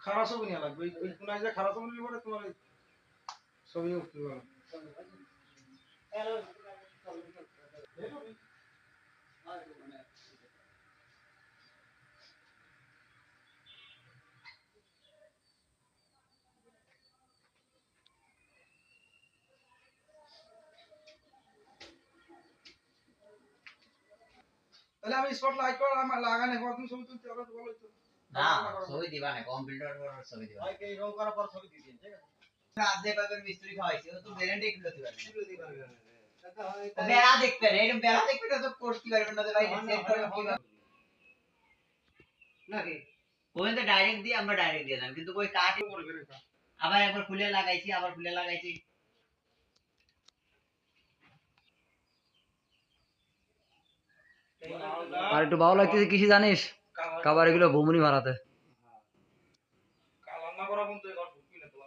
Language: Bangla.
খারাপ ছবি নিয়ে লাগবে ওই কোনায় যে খারাপ ছবি নিয়ে তোমার ছবি উঠতে পারবে তাহলে আমি স্পট লাইট করে আমার লাগানে পর তুমি ছবি তুলতে হবে বলো তো না ছবি দিবা না কম্পিউটার পর ছবি দিবা ভাই এই রং করার পর ছবি দিয়ে দিন ঠিক আছে রাত যে পাবেন মিস্ত্রি খাওয়াইছে ও তো গ্যারান্টি কিলো দিবা বেড়া দেখতে রে এরকম বেড়া দেখতে তো করতে পারবেন না ভাই সেট করে কি নাকি ওই তো ডাইরেক্ট দিয়ে আমরা ডাইরেক্ট দিয়ে দেন কিন্তু ওই কাট আবার একবার খুলে লাগাইছি আবার খুলে লাগাইছি আর একটু ভালো লাগতেছে কিছু জানিস খাবার এগুলো ঘুমুনি মারাতে কালার না করা বন্ধু এবার ঢুকবি না তো